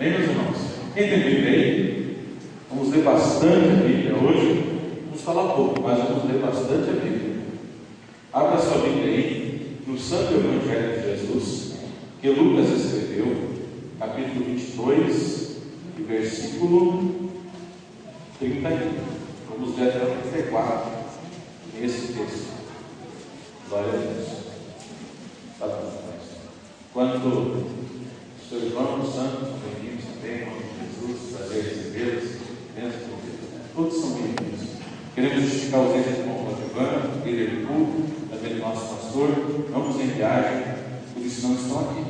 Amém, meus irmãos? Quem tem Bíblia aí? Vamos ler bastante a Bíblia hoje. Vamos falar pouco, mas vamos ler bastante a Bíblia. Abra sua Bíblia aí no Santo Evangelho de Jesus, que Lucas escreveu, capítulo 22, versículo 31. Vamos ler até o 34 nesse texto. Glória a Deus. Tá bom, quanto os seus irmãos santos são bem-vindos também, em nome de Jesus, prazer recebê-los, bênção de Deus. Todos são bem-vindos. Queremos justificar os entes do irmão Giovanni, líder de culto, também do nosso pastor, ambos em viagem, por isso não estão aqui.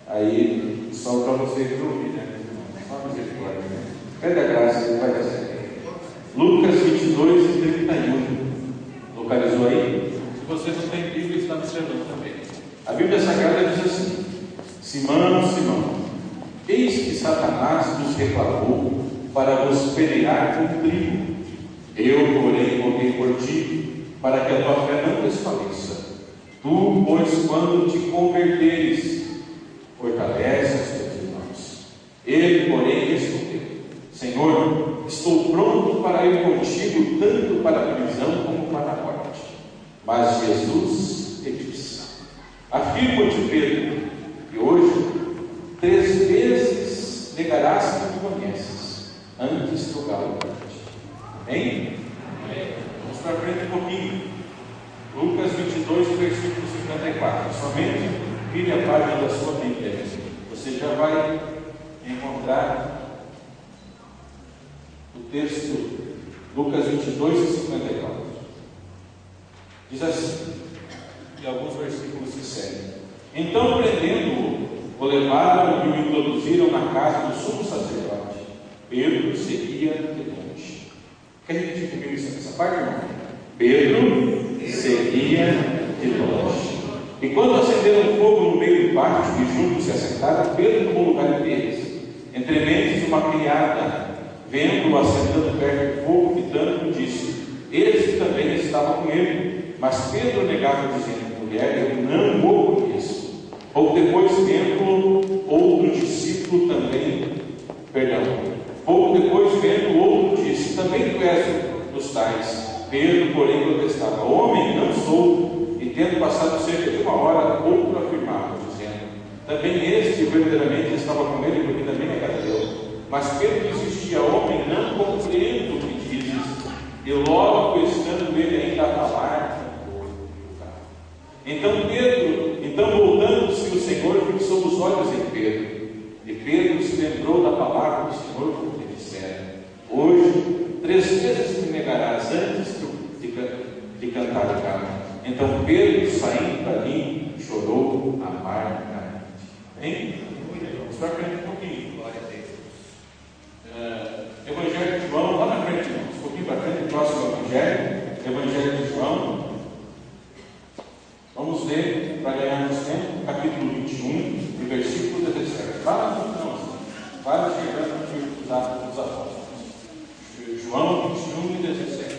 Aí, só para vocês ouvirem, né? Só misericórdia, né? Pede a graça, ele vai dar certo. Lucas 22 e 31. Localizou aí? Se você não tem Bíblia, está observando também. A Bíblia Sagrada diz assim: Simão, Simão, eis que Satanás nos reclamou para vos pelear com trigo. Eu, porém, roguei por ti, para que a tua fé não desfaleça. Tu, pois, quando te converteres, fortalece os teus irmãos. Ele, porém, respondeu: Senhor, estou pronto para ir contigo, tanto para a prisão como para a morte. Mas Jesus lhe disse: Afirmo-te, Pedro, que hoje 3 vezes negarás que me conheces, antes que o galo cante. Amém? Vamos para frente um pouquinho. Lucas 22, versículo 54. Somente vire a página da sua Bíblia. Você já vai encontrar o texto, Lucas 22 e 54. Diz assim, e alguns versículos se seguem. Então, prendendo-o, o levaram e o introduziram na casa do sumo sacerdote. Pedro seguia de longe. Quer repetir comigo essa parte, não? Pedro seguia de longe. E quando acenderam fogo no meio do pátio e juntos se assentaram, Pedro tomou lugar deles. Entre mentes, uma criada, vendo-o assentando perto do fogo, gritando, disse: Eles também estavam com ele. Mas Pedro negava, dizendo: Mulher, eu não o conheço. Pouco depois, vendo outro discípulo também, pouco depois, vendo outro, disse: Também tu és dos tais. Pedro, porém, protestava: Homem, não sou. E tendo passado cerca de 1 hora, outro afirmava, dizendo: Também este verdadeiramente estava com ele, porque também é galileu. Mas Pedro insistia: Homem, não compreendo o que dizes. E logo, estando ele ainda a falar, então voltando-se o Senhor, fixou os olhos em Pedro. E Pedro se lembrou da palavra do Senhor, como lhe dissera: Hoje 3 vezes me negarás antes de cantar o galo. Então Pedro, saindo dali, chorou amargamente. Amém? Vamos para frente um pouquinho. Glória a Deus. Evangelho de João, lá na frente, um pouquinho para frente, próximo Evangelho. Evangelho de João. Vamos ler, para ganharmos tempo, capítulo 21, versículo 17. Vai chegando aqui os Atos dos Apóstolos. João 21 e 17.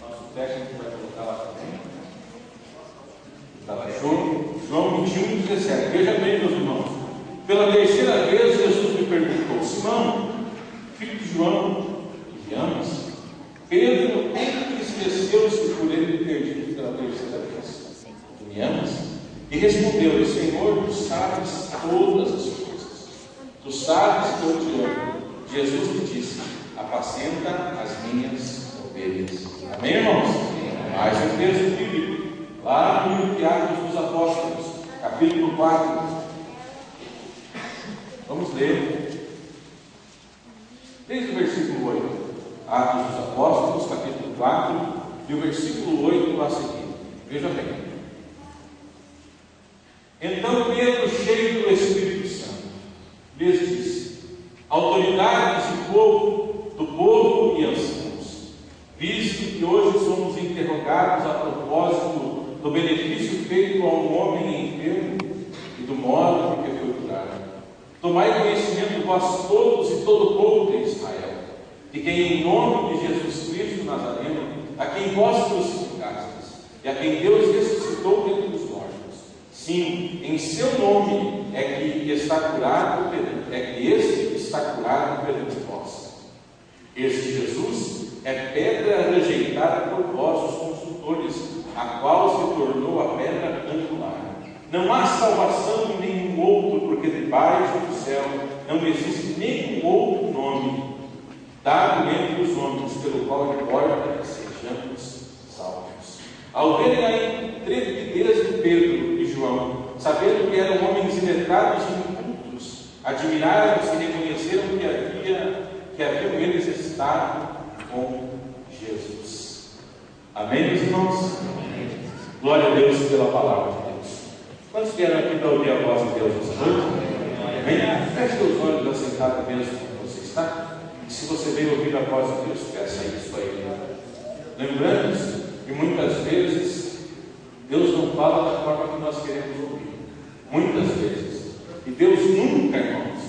Nosso técnico vai colocar lá também. Está lá, João 21 e 17. Veja bem, meus irmãos. Pela 3ª vez, Jesus me perguntou: Simão, filho de João, me amas? Pedro entristeceu-se por ele ter dito pela 3ª vez: Tu me amas? E respondeu-lhe: Senhor, tu sabes todas as coisas. Tu sabes que eu te amo. Jesus lhe disse: Apacenta as minhas ovelhas. Amém, irmãos? Mais um texto bíblico, lá no livro de Atos dos Apóstolos, capítulo 4. Vamos ler desde o versículo 8. Atos dos Apóstolos, capítulo 4, e o versículo 8 a seguir. Veja bem. Então Pedro, cheio do Espírito Santo, lhes disse: Autoridades do povo e anciãos, visto que hoje somos interrogados a propósito do benefício feito a um homem enfermo e do modo por que foi curado, tomai conhecimento vós todos e todo o povo de Israel, de quem, em nome de Jesus Cristo Nazareno, a quem vós crucificastes, e a quem Deus ressuscitou dentre os mortos, Sim, em seu nome é que está curado, este está curado perante vós. Este Jesus é pedra rejeitada por vós, os construtores, a qual se tornou a pedra angular. Não há salvação em nenhum outro, porque debaixo do céu não existe nenhum outro nome dado entre os homens, pelo qual importa que sejamos salvos. Ao verem a intrepidez de Pedro e João, sabendo que eram homens iletrados e incultos, admiraram-se e reconheceram que haviam eles estado com Jesus. Amém, meus irmãos? Glória a Deus pela palavra de Deus. Quantos vieram aqui para ouvir a voz de Deus essa noite? Amém? Feche os olhos assentado mesmo como você está. E se você veio ouvir a voz de Deus, peça isso a Ele. Lembrando que muitas vezes Deus não fala da forma que nós queremos ouvir. Muitas vezes. E Deus nunca, irmãos,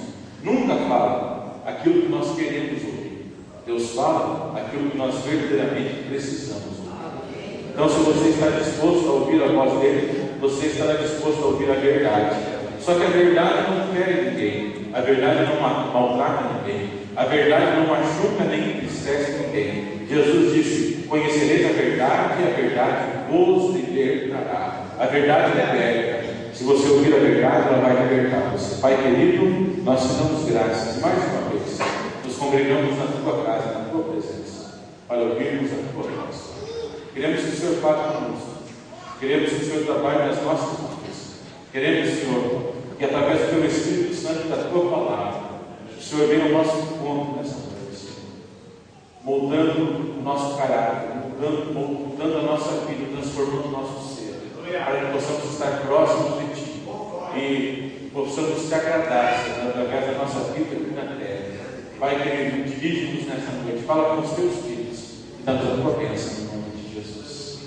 nunca fala aquilo que nós queremos ouvir. Deus fala aquilo que nós verdadeiramente precisamos ouvir. Então, se você está disposto a ouvir a voz dele, você estará disposto a ouvir a verdade. Só que a verdade não fere ninguém, a verdade não maltrata ninguém, a verdade não machuca nem entristece ninguém. Jesus disse: conhecereis a verdade e a verdade vos libertará. A verdade liberta. Se você ouvir a verdade, ela vai libertar você. Pai querido, nós te damos graças mais uma vez. Nos congregamos na tua casa, na tua presença, para ouvirmos a tua voz. Queremos que o Senhor fale conosco. Queremos que o Senhor trabalhe nas nossas vidas. Queremos, Senhor, que através do teu Espírito Santo e da tua palavra, o Senhor venha ao nosso encontro nessa noite, Senhor, moldando o nosso caráter, moldando a nossa vida, transformando o nosso ser, para que possamos estar próximos de Ti e possamos te agradar, Senhor, através da nossa vida aqui na terra. Pai querido, dirige-nos nessa noite, fala com os teus filhos e dá-nos a tua bênção em nome de Jesus.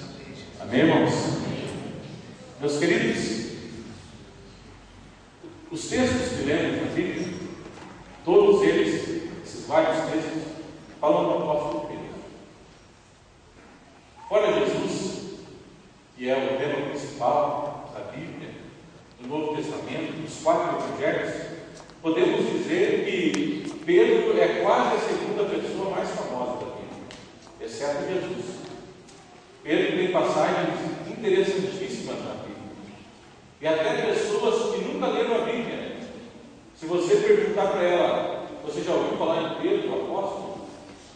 Amém, irmãos? Meus queridos, os textos que lemos na Bíblia, todos eles, esses vários textos, falam do apóstolo Pedro. Fora Jesus, que é o tema principal da Bíblia, do Novo Testamento, dos 4 evangelhos, podemos dizer que Pedro é quase a segunda pessoa mais famosa da Bíblia, exceto Jesus. Pedro tem passagens interessantíssimas na Bíblia. E até pessoas que nunca leram a Bíblia, se você perguntar para ela: você já ouviu falar em Pedro, o apóstolo?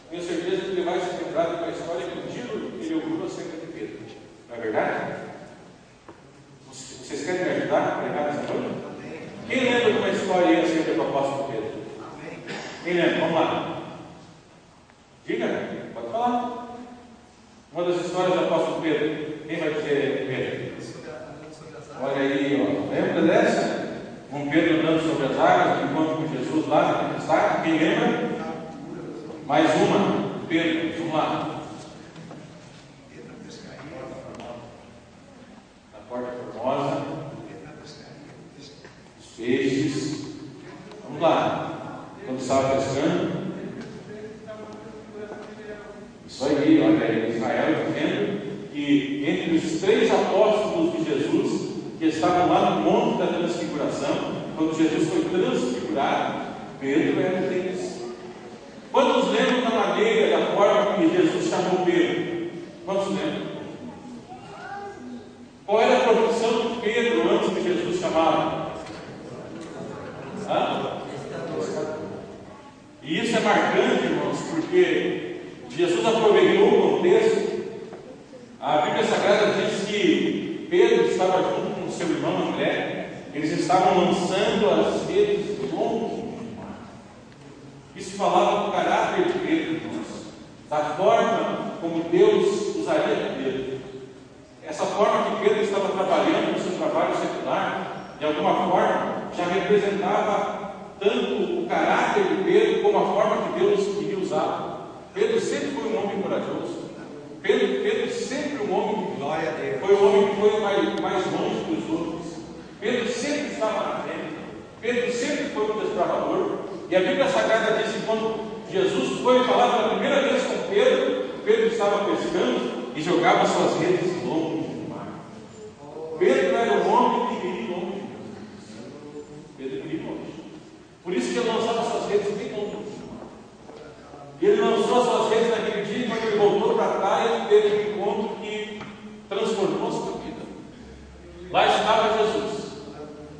Tenho certeza que ele vai se lembrar de uma história que um dia ele ouviu acerca de Pedro. Não é verdade? Vocês querem me ajudar a pregar nessa noite? Quem lembra de uma história acerca do apóstolo Pedro? Quem lembra? Vamos lá. Diga, pode falar. Uma das histórias do apóstolo Pedro. Quem vai dizer Pedro? Olha aí, ó. Lembra dessa? Com Pedro andando sobre as águas, enquanto com Jesus lá na tempestade. Quem lembra? Mais uma. Pedro, vamos lá. Na Porta Formosa. Os peixes. Vamos lá. Quando estava pescando. Isso aí, olha aí. Israel dizendo que entre os 3 apóstolos de Jesus, que estavam lá no Monte da Transfiguração, quando Jesus foi transfigurado, Pedro era um deles. Quantos lembram da maneira, da forma que Jesus chamou Pedro? Quantos lembram? Qual era a profissão de Pedro antes de Jesus chamá-lo? E isso é marcante, irmãos, porque Jesus aproveitou o contexto. A Bíblia Sagrada diz que Pedro estava junto com seu irmão André. Eles estavam lançando as redes longe do mar. Isso falava do caráter de Pedro, irmãos, da forma como Deus usaria Pedro. Essa forma que Pedro estava trabalhando no seu trabalho secular, de alguma forma, já representava tanto o caráter de Pedro como a forma que Deus queria usá-lo. Pedro sempre foi um homem corajoso. Pedro sempre um homem que foi o homem que foi mais longe que os outros. Pedro sempre estava na frente. Pedro sempre foi um desbravador. E a Bíblia Sagrada diz que quando Jesus foi falar pela primeira vez com Pedro, Pedro estava pescando e jogava suas redes longe do mar. Pedro era um homem que queria ir longe. Pedro queria ir longe. Por isso que ele lançava suas redes bem longe. E ele lançou suas redes naquele dia, e quando ele voltou para a praia, ele teve um encontro que transformou sua vida. Lá estava Jesus.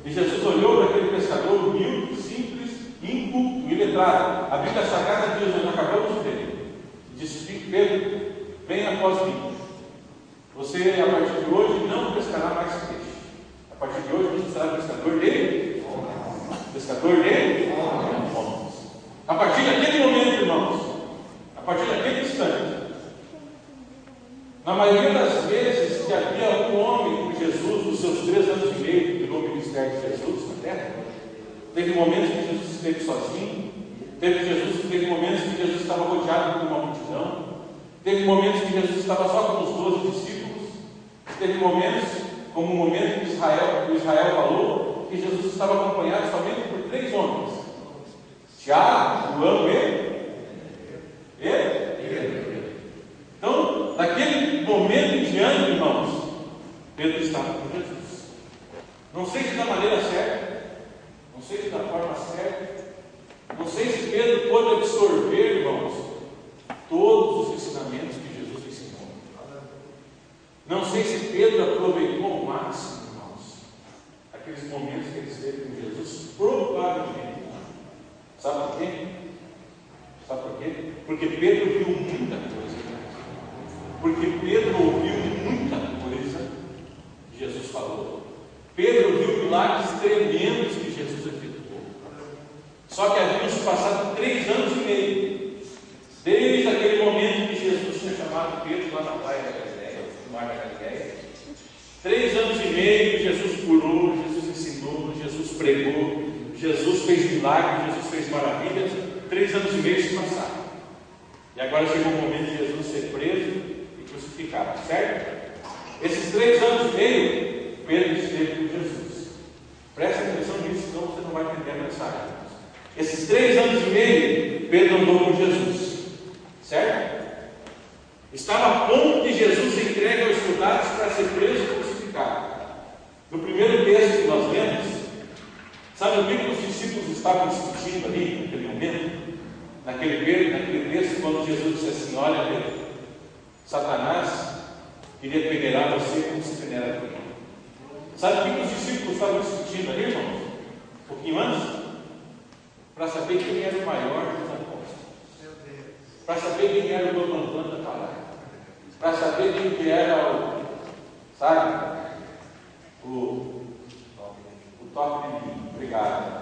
E Jesus olhou para aquele pescador humilde, simples, inculto, iletrado. A Bíblia Sagrada diz: nós acabamos de ver. Disse: Pedro, venha após mim. Você, a partir de hoje, não pescará mais peixe. A partir de hoje, você será pescador dele. Pescador dele. A partir daquele momento, irmãos, a partir daquele instante, na maioria das vezes que havia um homem com Jesus, nos seus 3 anos e meio, que virou o ministério de Jesus na terra, teve momentos que Jesus esteve sozinho, teve momentos que Jesus estava rodeado por uma multidão, teve momentos que Jesus estava só com os 12 discípulos, teve momentos, como o momento que Israel falou, que Jesus estava acompanhado somente por 3 homens: Tiago, João e Então, naquele momento em diante, irmãos, Pedro estava com Jesus. Não sei se da maneira certa, não sei se da forma certa, não sei se Pedro pôde absorver, irmãos, todos os ensinamentos que Jesus ensinou. Não sei se Pedro aproveitou ao máximo, irmãos, aqueles momentos que ele esteve com Jesus. Provavelmente. Sabe por quê? Sabe por quê? Porque Pedro viu muita coisa. Porque Pedro ouviu muita coisa que Jesus falou. Pedro viu milagres tremendos que Jesus efetuou. Só que haviam se passado 3 anos e meio, desde aquele momento que Jesus tinha chamado Pedro lá na praia da Galileia, no mar da Galileia. 3 anos e meio, Jesus curou, Jesus ensinou, Jesus pregou, Jesus fez milagres, Jesus fez maravilhas. 3 anos e meio se passaram. E agora chegou o momento de Jesus ser preso e crucificado, certo? Esses 3 anos e meio, Pedro esteve com Jesus. Preste atenção nisso, senão você não vai entender a mensagem. Esses 3 anos e meio, Pedro andou com Jesus, certo? Estava a ponto de Jesus ser entregue aos soldados para ser preso e crucificado. No primeiro texto que nós lemos, sabe o que os discípulos estavam discutindo ali, naquele momento? Naquele texto, quando Jesus disse assim: olha, Pedro, Satanás queria peneirar você como se peneira a mim. Sabe o que os discípulos estavam discutindo ali, irmãos? Um pouquinho antes? Para saber quem era o maior dos apóstolos. Para saber quem era o comandante da palavra. Para saber quem que era o, sabe? O top de mim. Obrigado.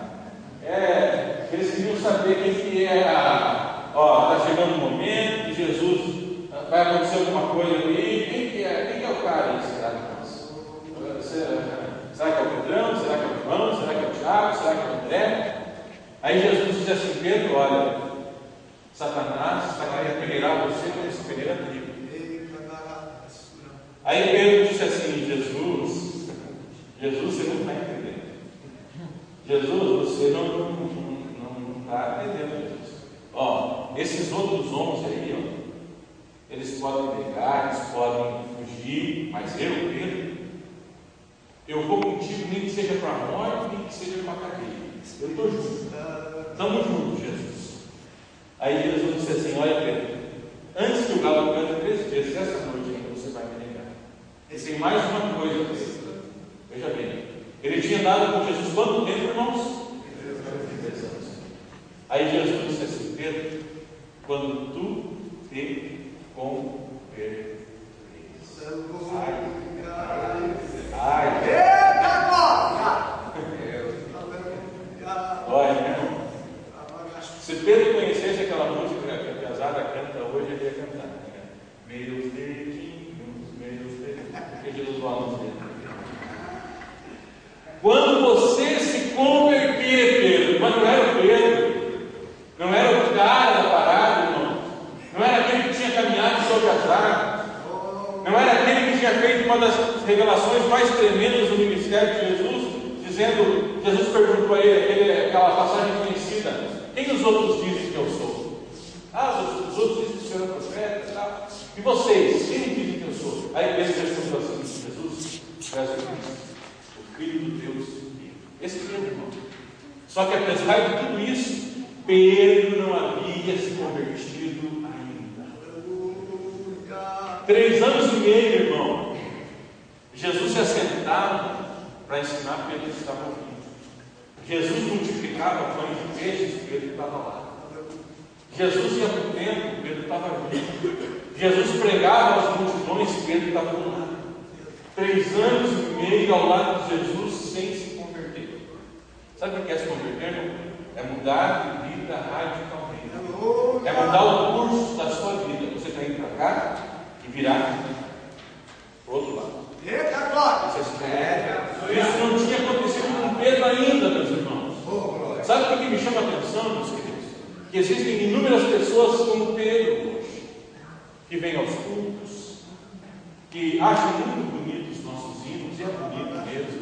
Eles queriam saber quem que era. Está chegando um momento que Jesus vai acontecer alguma coisa ali. Quem que é o cara aí? Será que é o Pedrão? Será que é o João? Será que é o Tiago? Será que é o André? Aí Jesus diz assim: Pedro, olha, Satanás está querendo peneirar você como se peneira a trigo. Aí Pedro disse assim: Jesus, você não está entendendo. Jesus, você não está entendendo, Jesus. Esses outros homens aí, eles podem negar, eles podem fugir, mas Pedro, eu vou contigo, nem que seja para a morte, nem que seja para a cadeia. Eu estou junto. Estamos juntos, Jesus. Aí Jesus disse assim: olha, Pedro, antes que o galo cante 3 vezes, essa noite ainda você vai me negar. E tem mais uma coisa, Pedro. Veja bem, ele tinha dado com Jesus quanto tempo, irmãos? 3 anos. Aí Jesus disse assim: Pedro, quando tu te converteres. Olha, né? Se Pedro conhecesse aquela música que a Zara canta hoje, ele ia cantar, né? Meus dedinhos, porque Jesus fala nos dedos. Quando você se converter, Pedro, mas não era o Pedro, não era o cara da parada, irmão, não era aquele que tinha caminhado sobre as águas, não era aquele que tinha feito uma das revelações mais tremendas do ministério de Jesus, dizendo, Jesus perguntou a ele, aquela passagem conhecida: quem os outros dizem que eu sou? Os outros dizem que o Senhor é profeta e tal. E vocês, quem dizem que eu sou? Aí Pedro respondeu assim: Jesus, Jesus, o Filho do Deus. Esse é o irmão. Só que apesar de tudo isso, Pedro não havia se convertido ainda. 3 anos e meio, irmão. Jesus se assentava para ensinar, Pedro estava ouvindo. Jesus multiplicava pães de peixes, Pedro estava lá. Jesus ia para o templo, Pedro estava vindo. Jesus pregava às multidões, Pedro estava do lado. 3 anos e meio ao lado de Jesus sem se converter. Sabe o que é se converter? Não? É mudar de vida radicalmente. É mudar o curso da sua vida. Você está indo para cá e virar para o outro lado. Isso não tinha acontecido com Pedro ainda, meus irmãos. Sabe o que me chama a atenção, meus queridos? Que existem inúmeras pessoas como Pedro hoje, que vêm aos cultos, que acham muito bonitos os nossos hinos, e é bonito mesmo,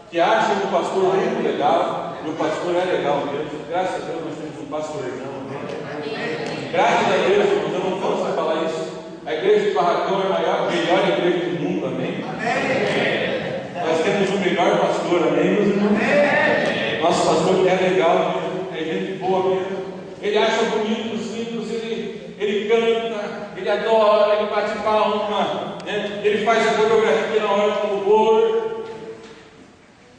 que acham o pastor muito legal, e o pastor é legal mesmo. Graças a Deus nós temos um pastorzão. Graças a Deus, irmãos, eu não posso falar isso. A igreja de Barracão é a melhor igreja do mundo, amém? Nós temos o melhor pastor, amém, meus irmãos? Nosso pastor é legal mesmo, é gente boa mesmo. Ele acha bonito os hinos, ele canta, ele adora, ele bate palma, né? Ele faz a coreografia na hora do louvor.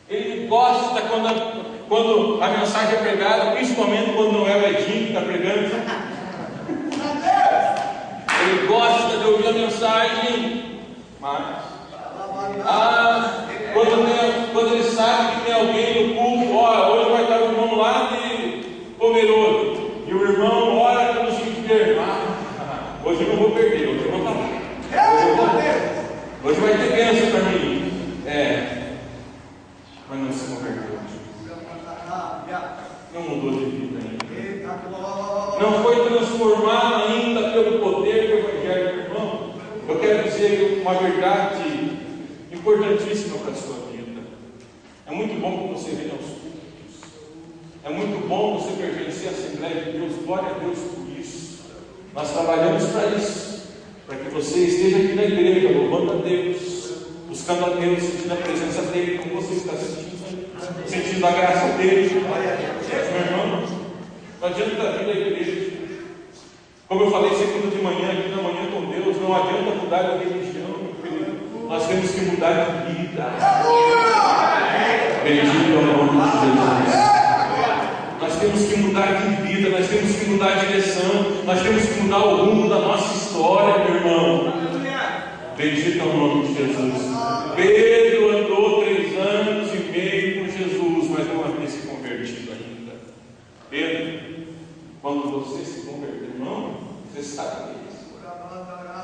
Ele gosta quando a mensagem é pregada, principalmente quando não é o Edinho que está pregando. Ele gosta de ouvir a mensagem, mas quando ele sabe que tem alguém no culto, hoje vai estar o irmão lá de Pomerode, e o irmão ora pelos enfermos. Hoje eu não vou perder, hoje eu vou estar lá. Hoje vai ter bênção para mim. Mas não se converteu. Não mudou de vida ainda. Não foi transformado ainda pelo poder do Evangelho, irmão. Eu quero dizer uma verdade importantíssima para a sua vida. É muito bom que você venha aos cultos. É muito bom você pertencer à Assembleia de Deus. Glória a Deus por isso. Nós trabalhamos para isso, para que você esteja aqui na igreja, louvando a Deus, buscando a Deus, sentindo a presença dEle, como você está sentindo a graça dEle. Meu irmão, não adianta vir à igreja. Como eu falei segunda de manhã, aqui na manhã com Deus, não adianta mudar de religião, meu querido. Nós temos que mudar de vida. Bendito é o nome de Jesus. Nós temos que mudar de vida, nós temos que mudar de direção, nós temos que mudar o rumo da nossa história, meu irmão. Bendito é o nome de Jesus. Pedro andou 3 anos e meio com Jesus, mas não havia se convertido ainda. Pedro, quando você se converteu, irmão, você sabe disso.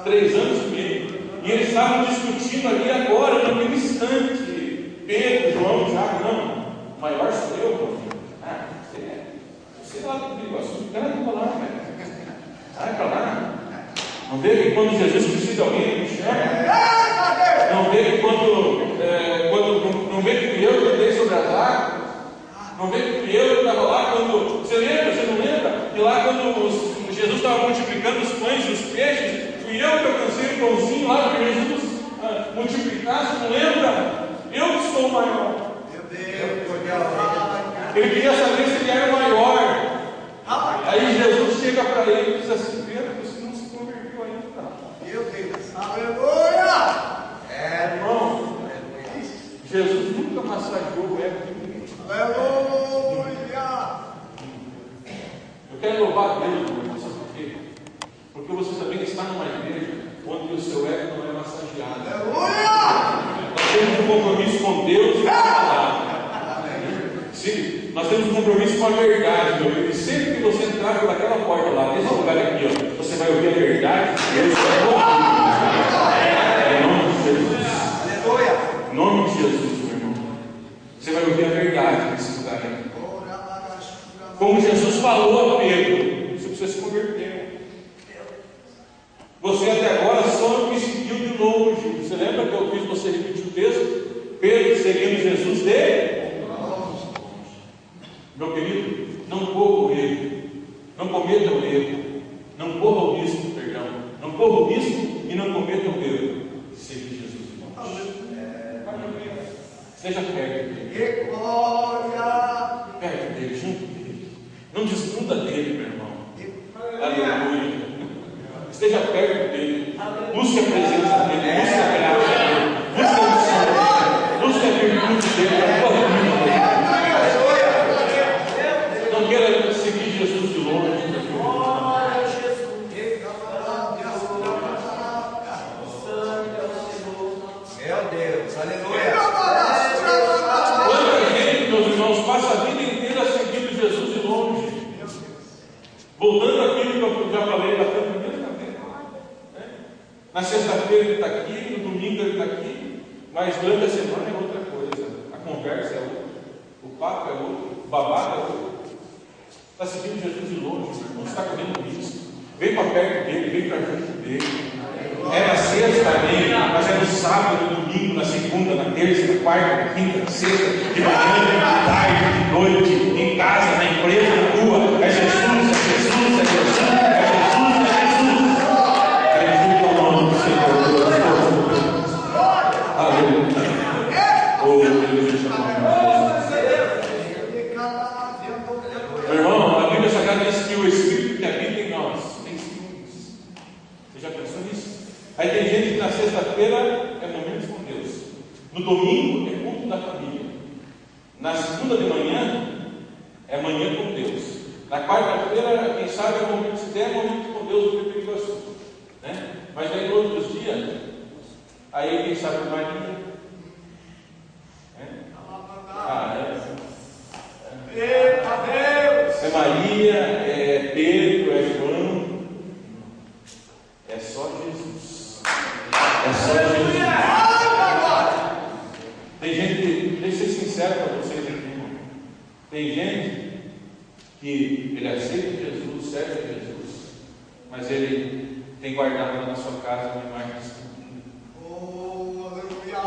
3 anos e meio. E eles estavam discutindo ali agora, naquele instante. Pedro, João, Tiago, não. O maior sou eu, irmão. Você lá comigo, assunto, cara, não vou lá, velho. Sai para lá. Não vê que quando Jesus precisa de alguém, ele me chama. Não vê que não vê que fui eu que andei sobre as águas. Não vê que fui eu que estava lá quando. Você lembra? Você não lembra? E lá quando Jesus estava multiplicando os pães e os peixes, fui eu que alcancei o pãozinho lá para Jesus multiplicar, você não lembra? Eu que sou o maior. Ele queria saber se ele era o maior. Aí Jesus chega para ele e diz assim: Pedro, você não se converteu ainda. Meu Deus, aleluia! Irmão, Jesus nunca massageou o ego de ninguém. Aleluia! Eu quero louvar a Deus, irmão, sabe por quê? Porque você também está numa igreja onde o seu ego não é massageado. Aleluia! Nós temos um compromisso com Deus e com a palavra. Sim, nós temos um compromisso com a verdade, meu filho. E sempre que você entrar por aquela porta lá, nesse lugar aqui, ó, você vai ouvir a verdade. Deus vai em nome de Jesus. Aleluia! Em nome de Jesus, meu irmão. Você vai ouvir a verdade nesse lugar aqui. Como Jesus falou a Pedro, você precisa se converter. Você até agora só me seguiu de longe. Você lembra que eu fiz você repetir o texto? Pedro seguindo Jesus de meu querido, não corra o erro, não cometa o erro, não corra o risco, perdão, não corra o risco e não cometa o erro. Seja Jesus, irmão. Esteja perto dele. E glória. Perto dele, junto dele. Não desgruda dele, meu irmão. Aleluia. Esteja perto dele. Busque a presença dele. Busque a graça dele. Busque a unção dele. Busque a virtude dele. A tua vida. Não queira seguir Jesus de longe. Meu Deus, aleluia. Quanta gente, meus irmãos, passa a vida inteira seguindo Jesus de longe. Voltando àquilo que eu já falei da primeira vez. Na sexta-feira ele está aqui, no domingo ele está aqui, mas durante a semana é outra coisa. A conversa é outra, o papo é outro, o babado é outro. Está seguindo Jesus de longe, meu irmão, está correndo risco. Vem para perto dele, vem para junto dele. É na sexta, amém, mas é no sábado, no domingo, na segunda, na terça, na quarta, na quinta, na sexta, de manhã, de tarde, de noite, em casa, na empresa, na rua. É Jesus, é Jesus, é Jesus, é Jesus, é Jesus. Acredito ao nome do Senhor. Aleluia. Oh, Deus, meu irmão, a Bíblia Sagrada diz que o Espírito que habita em nós tem ciúmes. Você já pensou nisso? Aí tem gente que na sexta-feira é momentos com Deus, no domingo é culto da família, na segunda de manhã é manhã com Deus, na quarta-feira, quem sabe é momento, se der momento com Deus, o que é assunto, né? Mas aí nos outros dias, aí quem sabe Maria, é Maria, é Pedro, é João, é só Jesus. É só Jesus. Tem gente, deixa eu ser sincero para vocês aqui, irmão. Tem gente que ele aceita Jesus, serve a Jesus, mas ele tem guardado na sua casa uma imagem de escultura. Oh, aleluia.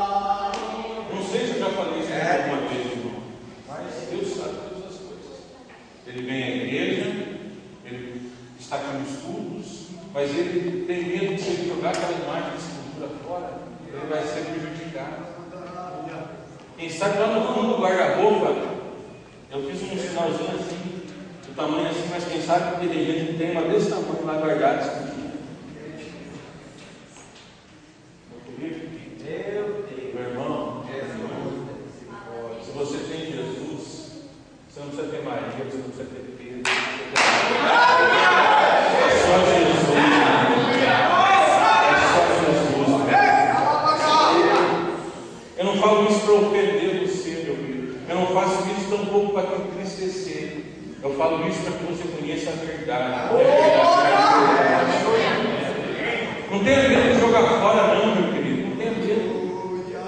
Não sei se eu já falei isso alguma vez, irmão, mas Deus sabe todas as coisas. Ele vem à igreja, ele está aqui nos estudos, mas ele tem medo de se jogar aquela imagem de escultura fora, ele vai ser prejudicado. Quem sabe lá no fundo do guarda-roupa, eu fiz um sinalzinho assim, do tamanho assim, mas quem sabe que tem gente que tem uma desse tamanho lá guardada escultura. Meu irmão, se você tem Jesus, você não precisa ter Maria, você não precisa ter Pedro. É só Jesus. É só Jesus. Eu não falo isso para ofender você, meu filho. Eu não faço isso tampouco para te entristecer. Eu falo isso para que você conheça a verdade. Não tenha medo de jogar fora, não, meu querido. Não tenha medo.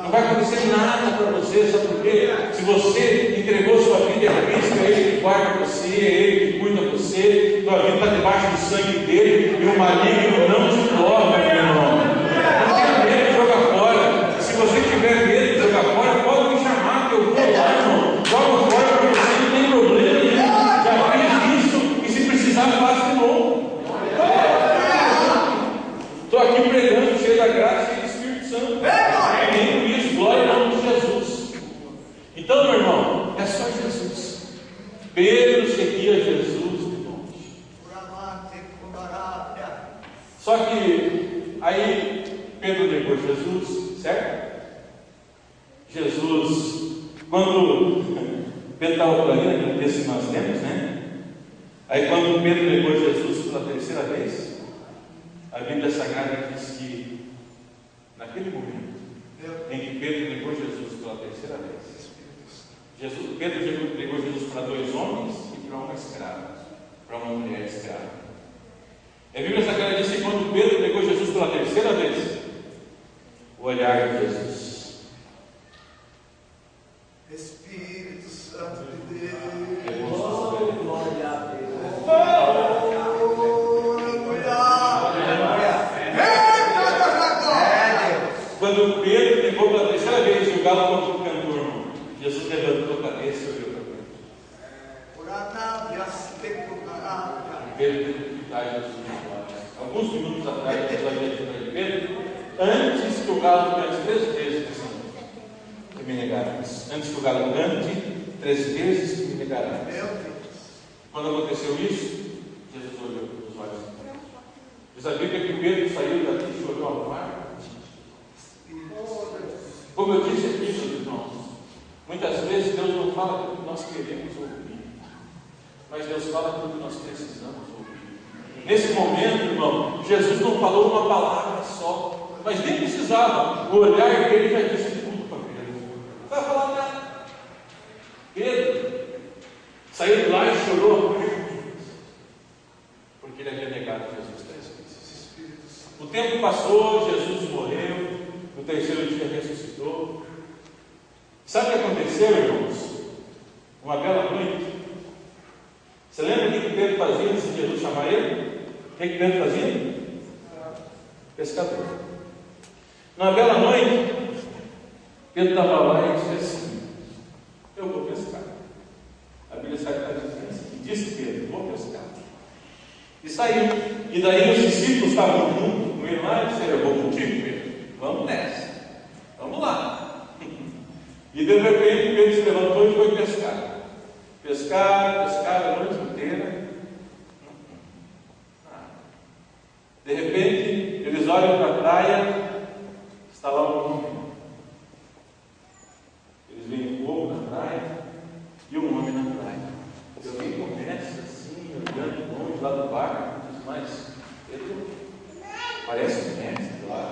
Não vai acontecer nada para você, sabe por quê? Se você entregou sua vida a Cristo, é Ele que guarda você, é Ele que cuida você, sua vida está debaixo do sangue dele, e o maligno não te toca, meu irmão. Não tenha medo de jogar fora. Se você tiver medo de jogar fora, pode me chamar, que eu vou lá, irmão. Joga fora para você, não tem problema nenhum. Já fiz isso, e se precisar, faça de novo. Estou aqui pregando, cheio da graça e do Espírito Santo. Amém por isso, glória ao nome de Jesus. Então, meu irmão, é só Jesus. Pedro seguia Jesus de longe. Só que aí Pedro negou Jesus, certo? Jesus, quando Pedro estava planejando, desse nós temos, né? Aí quando Pedro negou Jesus pela terceira vez, a Bíblia Sagrada diz que naquele momento em que Pedro negou Jesus pela terceira vez, Pedro negou Jesus para 2 homens e para uma escrava, para uma mulher escrava. A Bíblia Sagrada diz que quando Pedro negou Jesus pela terceira vez, o olhar de Jesus, Espírito Santo de Deus, glória a Deus. Quando Pedro negou pela terceira vez, o galo cantou, irmão, Jesus levantou a cabeça e olhou para Pedro. Pedro teve que quitar Jesus dos olhos. Alguns minutos atrás, Deus havia dito para Pedro, antes que o galo cante 3 vezes, você me negaram isso. antes que o galo cante, 3 vezes me negarás. Meu Deus. Quando aconteceu isso, Jesus olhou para os olhos. Diz a Bíblia que Pedro saiu daqui e chorou ao mar. Como eu disse aqui, meus irmãos, muitas vezes Deus não fala aquilo que nós queremos ouvir, mas Deus fala aquilo que nós precisamos ouvir. Nesse momento, irmão, Jesus não falou uma palavra só, mas nem precisava. O olhar dele já disse tudo para Pedro. Não vai falar nada. Pedro saiu de lá e chorou, porque ele havia negado Jesus 3 vezes. O tempo passou, Jesus morreu, no 3º dia ressuscitou. Sabe o que aconteceu, irmãos? Uma bela noite. Você lembra o que Pedro fazia antes de Jesus chamar ele? O que Pedro fazia? Pescador. Numa bela noite, Pedro estava lá e disse assim: eu vou pescar. A Bíblia sai para dizer assim, e disse Pedro: vou pescar. E saiu. E daí os discípulos estavam junto com ele lá e disseram: eu vou contigo, Pedro. Vamos nessa. Vamos lá. E de repente Pedro se levantou e foi pescar. Pescar a noite inteira. De repente, eles olham para a praia, está lá um homem. Eles veem um fogo na praia e um homem na praia. E alguém começa assim, olhando longe lá do barco, e diz: mas Pedro parece um mestre lá.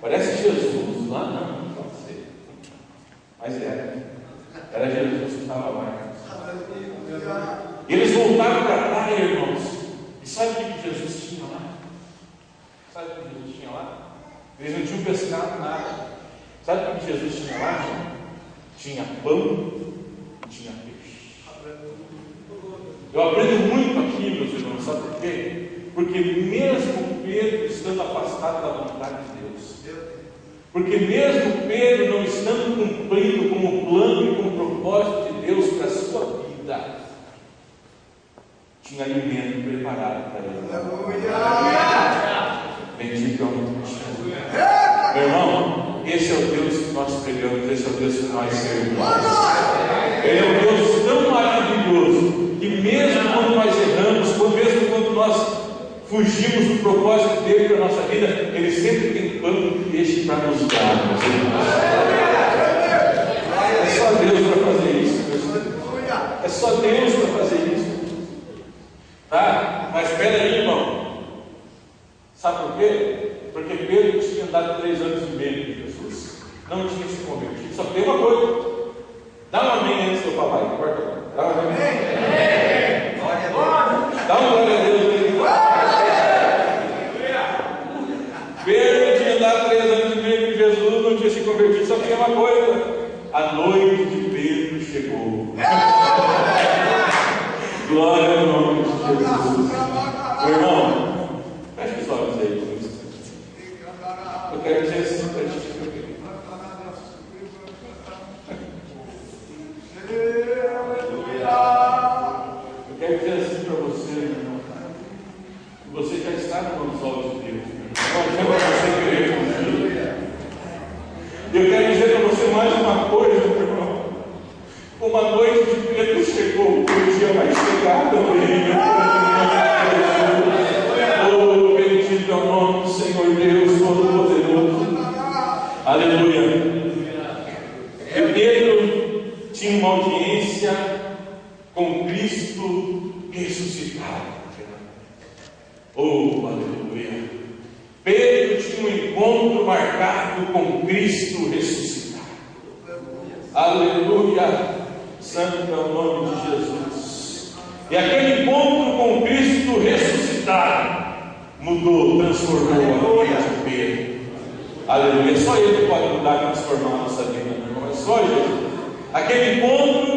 Parece Jesus lá. Não pode ser. Mas era Jesus que estava lá. E eles voltaram para a praia, irmãos. E sabe o que Jesus tinha lá? Sabe o que Jesus tinha lá? Eles não tinham pescado nada. Sabe o que Jesus tinha lá, irmão? Tinha pão e tinha peixe. Eu aprendo muito aqui, meus irmãos. Sabe por quê? Porque mesmo Pedro estando afastado da vontade de Deus, porque mesmo Pedro não estando cumprindo com o plano e com o propósito de Deus para a sua vida, tinha alimento preparado para ele. Bendito é o nome de Jesus. Meu irmão, esse é o Deus que nós pregamos, esse é o Deus que nós servimos. Ele é um Deus tão maravilhoso que mesmo quando nós erramos, mesmo quando nós fugimos do propósito dele para a nossa vida, ele sempre tem pão e peixe para nos dar. É só Deus para fazer isso, meus. É só Deus para fazer isso. Tá? Mas espera aí, irmão. Sabe por quê? Porque Pedro tinha andado 3 anos e meio com Jesus, não tinha se convertido. Só tem uma coisa. Dá um amém antes do papai. Dá um amém. Dá um glória a Deus aí. Pedro tinha andado 3 anos e meio com Jesus, não tinha se convertido. Só tem uma coisa: a noite de Pedro chegou. Glória ao nome de Jesus. Meu irmão, feche os olhos aí. Eu quero dizer assim para ti. Eu quero dizer assim para você, meu irmão, que você já está nos olhos de Deus. Não é para você querer fugir. Eu quero dizer para você mais uma coisa, meu irmão. Uma noite de Pedro chegou, o dia vai chegar também. Oh, bendito é o nome do Senhor Deus Todo-Poderoso. Aleluia. E Pedro tinha uma audiência com Cristo ressuscitado. Oh, aleluia. Pedro tinha um encontro marcado com Cristo ressuscitado. Aleluia. Santo é o nome de Jesus. E aquele encontro com Cristo ressuscitado mudou, transformou a vida de Pedro. Aleluia. Só Ele pode mudar e transformar a nossa vida, meu irmão. É só Ele. Aquele encontro